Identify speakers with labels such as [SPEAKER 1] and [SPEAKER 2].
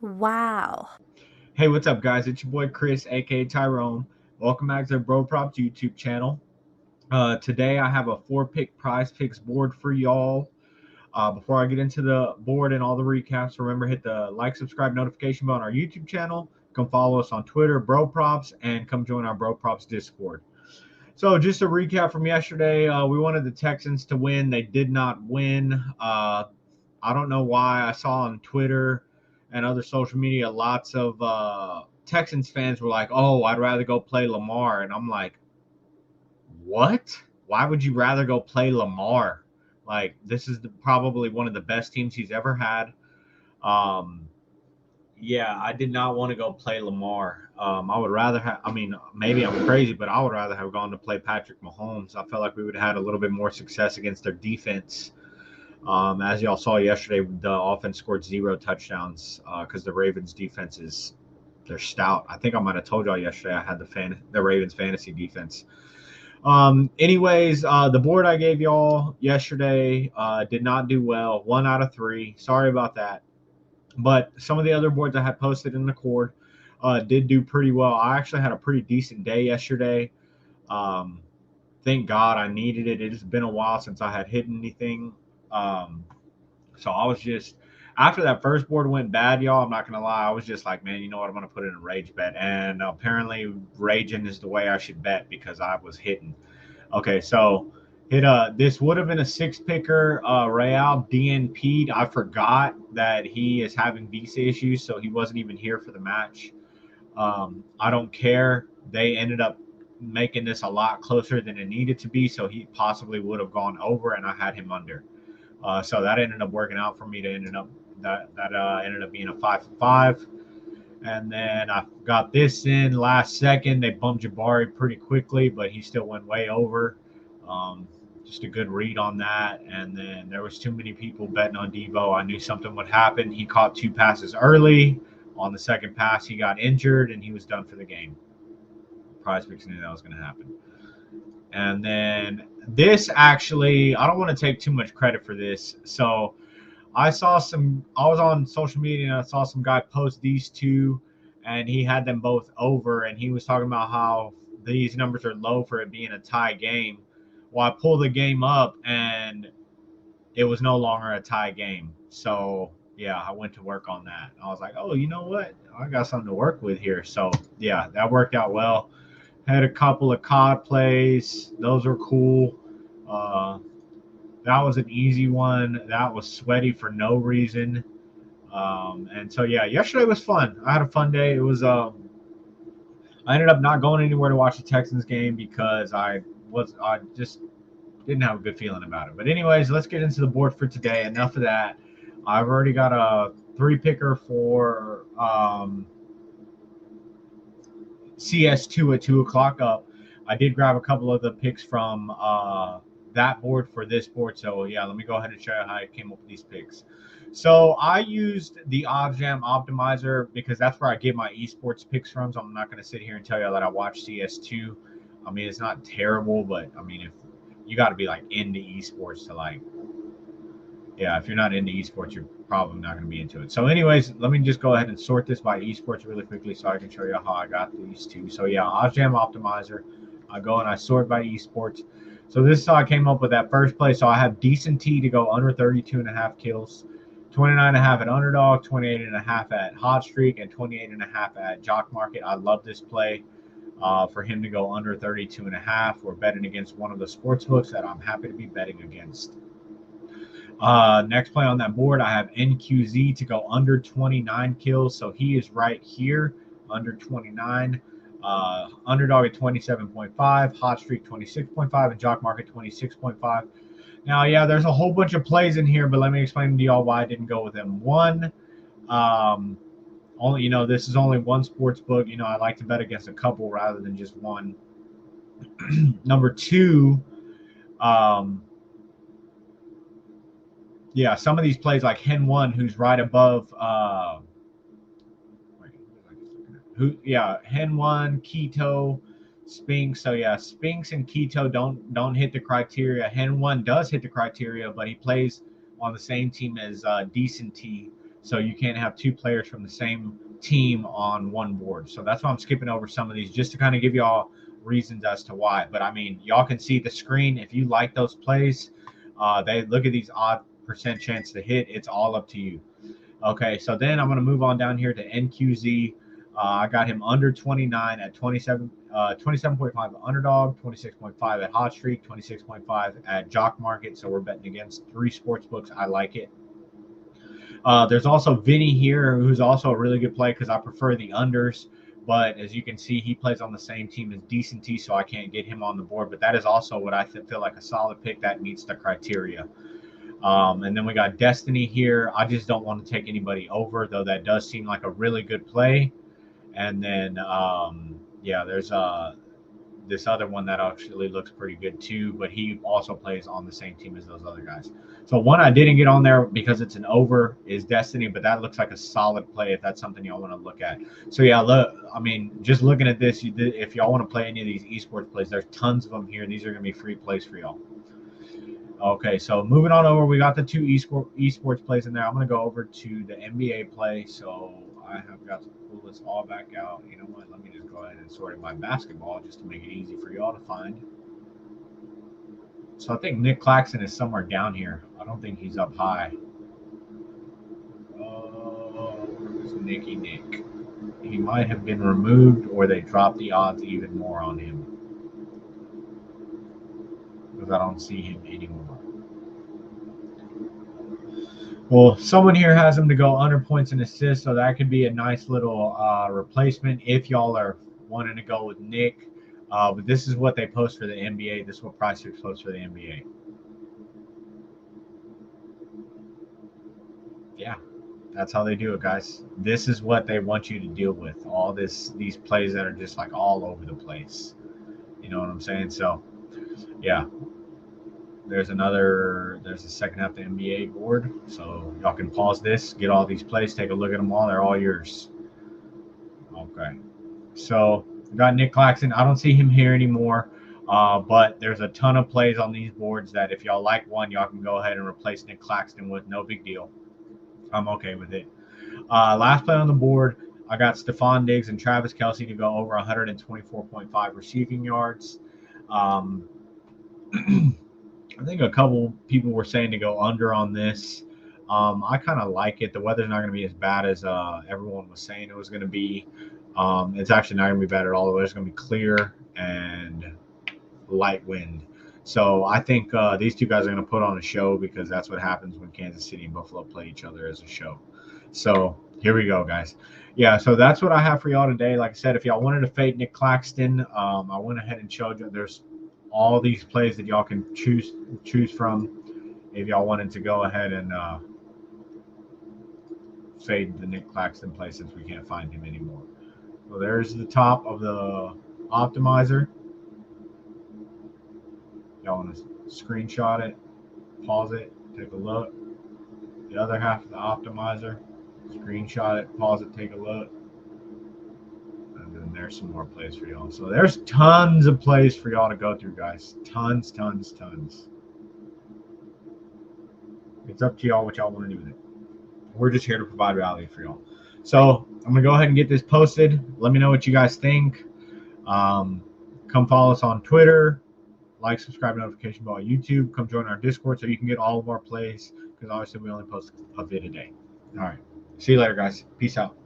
[SPEAKER 1] Wow.
[SPEAKER 2] Hey, what's up, guys? It's your boy Chris, aka Tyrone. Welcome back to the Bro Props YouTube channel. Today I have a four-pick prize picks board for y'all. Before I get into the board and all the recaps, remember hit the like, subscribe, notification bell on our YouTube channel. Come follow us on Twitter, Bro Props, and come join our Bro Props Discord. So just a recap from yesterday. We wanted the Texans to win. They did not win. I don't know why. I saw on Twitter and other social media lots of Texans fans were like, "Oh, I'd rather go play Lamar," and I'm like, "What? Why would you rather go play Lamar? Like this is probably one of the best teams he's ever had." Um, yeah, I did not want to go play Lamar. I would rather have. I mean, maybe I'm crazy, but I would rather have gone to play Patrick Mahomes. I felt like we would have had a little bit more success against their defense. As y'all saw yesterday, the offense scored 0 touchdowns because the Ravens' defense is they're stout. I think I might have told y'all yesterday I had the Ravens fantasy defense. Anyways, the board I gave y'all yesterday did not do well. 1 out of 3. Sorry about that. But some of the other boards I had posted in the cord did do pretty well. I actually had a pretty decent day yesterday. Um, thank God I needed it. It has been a while since I had hit anything. Um, so I was just after that first board went bad, y'all. I'm not gonna lie. I was just like, man, you know what? I'm gonna put in a rage bet, and apparently raging is the way I should bet because I was hitting. Okay, so hit this would have been a six picker. Real DNP'd. I forgot that he is having visa issues, so he wasn't even here for the match. I don't care. They ended up making this a lot closer than it needed to be, so he possibly would have gone over, and I had him under. So that ended up working out for me. To ended up that ended up being a 5 for 5. And then I got this in last second. They bumped Jabari pretty quickly, but he still went way over. Um, just a good read on that. And then there was too many people betting on Debo. I knew something would happen. He caught 2 passes early. On the second pass, he got injured and he was done for the game. PrizePicks knew that was going to happen. And then this actually, I don't want to take too much credit for this. So I was on social media and I saw some guy post these two and he had them both over and he was talking about how these numbers are low for it being a tie game. Well, I pulled the game up and it was no longer a tie game. So, yeah, I went to work on that. I was like, oh, you know what? I got something to work with here. So, yeah, that worked out well. Had a couple of COD plays. Those were cool. Uh, that was an easy one. That was sweaty for no reason. And so yeah, yesterday was fun. I had a fun day. It was I ended up not going anywhere to watch the Texans game because I just didn't have a good feeling about it. But anyways, let's get into the board for today. Enough of that. I've already got a 3 picker for CS2 at 2 o'clock up. I did grab a couple of the picks from that board for this board. So yeah, let me go ahead and show you how I came up with these picks. So I used the OddsJam optimizer because that's where I get my esports picks from. So I'm not going to sit here and tell you that I watch CS2. I mean, it's not terrible, but I mean, if you got to be like into esports to like, yeah, if you're not into esports, you're probably not going to be into it. So, anyways, let me just go ahead and sort this by esports really quickly so I can show you how I got these two. So, yeah, OddsJam Optimizer. I go and I sort by esports. So, this is how I came up with that first play. So, I have decent T to go under 32.5 kills, 29.5 at underdog, 28.5 at hot streak, and 28.5 at jock market. I love this play. For him to go under 32.5. We're betting against one of the sports books that I'm happy to be betting against. Next play on that board, I have NQZ to go under 29 kills. So he is right here, under 29. Underdog at 27.5, hot streak 26.5, and jock market 26.5. Now, yeah, there's a whole bunch of plays in here, but let me explain to y'all why I didn't go with them. One, only this is only one sports book. I like to bet against a couple rather than just one. Number two, um, yeah, some of these plays like Hen One, who's right above Hen One, Keto, Spinks. So yeah, Spinks and Keto don't hit the criteria. Hen One does hit the criteria, but he plays on the same team as Decent T, So you can't have two players from the same team on one board. So that's why I'm skipping over some of these just to kind of give y'all reasons as to why. But I mean, y'all can see the screen. If you like those plays, they look at these odd percent chance to hit. It's all up to you. Okay, so then I'm going to move on down here to NQZ. I got him under 29 at 27.5 underdog, 26.5 at Hot Streak, 26.5 at Jock Market. So we're betting against 3 sports books. I like it. There's also Vinny here, who's also a really good play because I prefer the unders. But as you can see, he plays on the same team as Decent T, so I can't get him on the board. But that is also what I feel like a solid pick that meets the criteria. And then we got Destiny here. I just don't want to take anybody over, though that does seem like a really good play. And then, yeah, there's this other one that actually looks pretty good too, but he also plays on the same team as those other guys. So one I didn't get on there because it's an over is Destiny, but that looks like a solid play if that's something y'all want to look at. So yeah, look, I mean, just looking at this, if y'all want to play any of these esports plays, there's tons of them here. These are going to be free plays for y'all. Okay, so moving on over, we got the 2 esports plays in there. I'm going to go over to the NBA play. So I have got to pull this all back out. You know what? Let me just go ahead and sort it by basketball just to make it easy for y'all to find. So I think Nick Claxton is somewhere down here. I don't think he's up high. Where's Nicky Nick? He might have been removed or they dropped the odds even more on him. Because I don't see him anymore. Well, someone here has him to go under points and assists, so that could be a nice little replacement if y'all are wanting to go with Nick. But this is what they post for the NBA. This is what PrizePicks posts for the NBA. Yeah, that's how they do it, guys. This is what they want you to deal with. All these plays that are just like all over the place. You know what I'm saying? So, yeah. There's the second half of the NBA board. So y'all can pause this, get all these plays, take a look at them all. They're all yours. Okay. So we got Nick Claxton. I don't see him here anymore. But there's a ton of plays on these boards that if y'all like one, y'all can go ahead and replace Nick Claxton with. No big deal. I'm okay with it. Last play on the board, I got Stephon Diggs and Travis Kelce to go over 124.5 receiving yards. I think a couple people were saying to go under on this. I kind of like it. The weather's not going to be as bad as everyone was saying it was going to be. It's actually not going to be bad at all. The weather's going to be clear and light wind. So I think these two guys are going to put on a show because that's what happens when Kansas City and Buffalo play each other as a show. So here we go, guys. Yeah, so that's what I have for y'all today. Like I said, if y'all wanted to fade Nick Claxton, I went ahead and showed you there's all these plays that y'all can choose from if y'all wanted to go ahead and fade the Nick Claxton play since we can't find him anymore. So there's the top of the optimizer. Y'all want to screenshot it, pause it, take a look. The other half of the optimizer, screenshot it, pause it, take a look. And then there's some more plays for y'all. So there's tons of plays for y'all to go through, guys. Tons. It's up to y'all what y'all want to do with it. We're just here to provide value for y'all. So I'm going to go ahead and get this posted. Let me know what you guys think. Come follow us on Twitter. Like, subscribe, notification bell on YouTube. Come join our Discord so you can get all of our plays because obviously we only post a vid a day. All right. See you later, guys. Peace out.